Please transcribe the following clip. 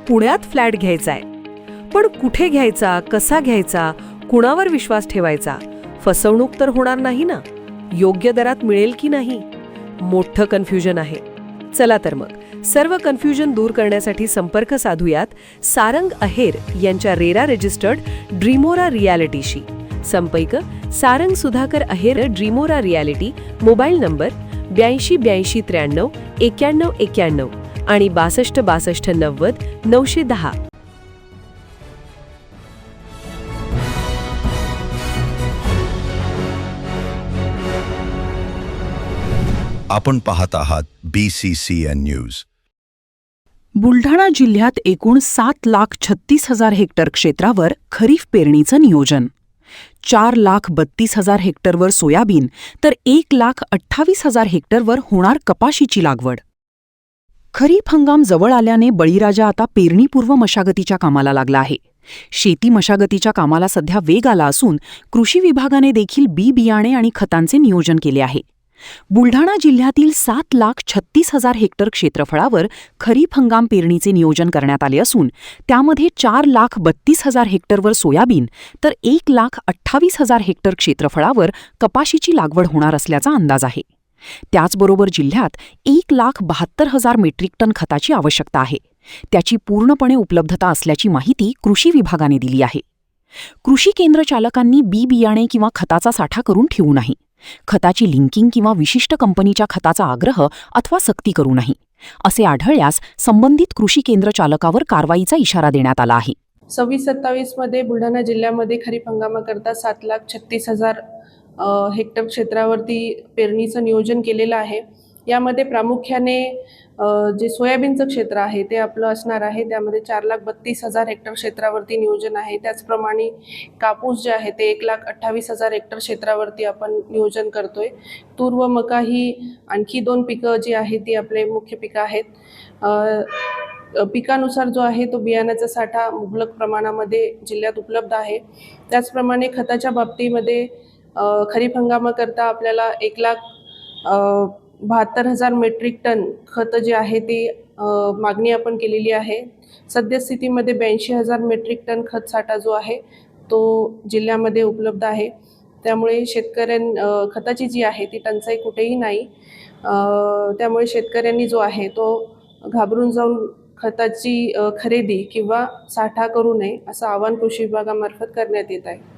पुण्यात फ्लॅट घ्यायचा आहे. पण कुठे घ्यायचा, कसा घ्यायचा, कुणावर विश्वास ठेवायचा? फसवणूक तर होणार नाही ना? योग्य दरात मिळेल की नाही? मोठं कन्फ्युजन आहे. चला तर मग सर्व कन्फ्युजन दूर करण्यासाठी संपर्क साधूयात सारंग अहेर यांच्या रेरा रजिस्टर्ड ड्रीमोरा रियालिटीशी. संपर्क सारंग सुधाकर अहेर, ड्रीमोरा रियालिटी. मोबाईल नंबर 82 83 93 91 आणि 62 62 90 910. आपण पाहत आहात BCCN न्यूज. बुलढाणा जिल्ह्यात एकूण 7,36,000 हेक्टर क्षेत्रावर खरीप पेरणीचं नियोजन. 4,32,000 हेक्टरवर सोयाबीन तर 1,28,000 हेक्टरवर होणार कपाशीची लागवड. खरीप हंगाम जवळ आल्याने बळीराजा आता पेरणीपूर्व मशागतीच्या कामाला लागला आहे. शेती मशागतीच्या कामाला सध्या वेग आला असून कृषी विभागाने देखील बी बियाणे आणि खतांचे नियोजन केले आहे. बुलढाणा जिल्ह्यातील 7,36,000 हेक्टर क्षेत्रफळावर खरीप हंगाम पेरणीचे नियोजन करण्यात आले असून त्यामध्ये 4,32,000 हेक्टरवर सोयाबीन तर 1,28,000 हेक्टर क्षेत्रफळावर कपाशीची लागवड होणार असल्याचा अंदाज आहे. त्याचबरोबर जिल्ह्यात 1,72,000 मेट्रिक टन खताची आवश्यकता आहे. त्याची पूर्णपणे उपलब्धता असल्याची माहिती कृषी विभागाने दिली आहे. कृषी केंद्र चालकांनी बी बियाणे किंवा खताचा साठा करून ठेवू नाही. खताची लिंकिंग किंवा विशिष्ट कंपनीच्या खताचा आग्रह अथवा सक्ती करू नाही. असे आढळल्यास संबंधित कृषी केंद्र चालकावर कारवाईचा इशारा देण्यात आला आहे. 26-27 मध्ये बुलढाणा जिल्ह्यामध्ये खरीप हंगामाकरता 7,36,000 हेक्टर क्षेत्रावरती पेरणीचं नियोजन केलेलं आहे. यामध्ये प्रामुख्याने जे सोयाबीनचं क्षेत्र आहे ते आपलं असणार आहे. त्यामध्ये 4,32,000 हेक्टर क्षेत्रावरती नियोजन आहे. त्याचप्रमाणे कापूस जे आहे ते 1,28,000 हेक्टर क्षेत्रावरती आपण नियोजन करतोय. तूर व मका ही आणखी 2 पिकं जी आहेत ती आपले मुख्य पिकं आहेत. पिकानुसार जो आहे तो बियाण्याचा साठा मुबलक प्रमाणामध्ये जिल्ह्यात उपलब्ध आहे. त्याचप्रमाणे खताच्या बाबतीमध्ये खरीप हंगामाकरता आपल्याला 1,72,000 मेट्रिक टन खत जे आहे ती मागणी आपण केलेली आहे. सद्यस्थितीमध्ये 82,000 मेट्रिक टन खत साठा जो आहे तो जिल्ह्यामध्ये उपलब्ध आहे. त्यामुळे खताची जी आहे ती टंचाई कुठेही नाही. त्यामुळे शेतकऱ्यांनी जो आहे तो घाबरून जाऊन खताची खरेदी किंवा साठा करू नये असं आवाहन कृषी विभागामार्फत करण्यात येत आहे.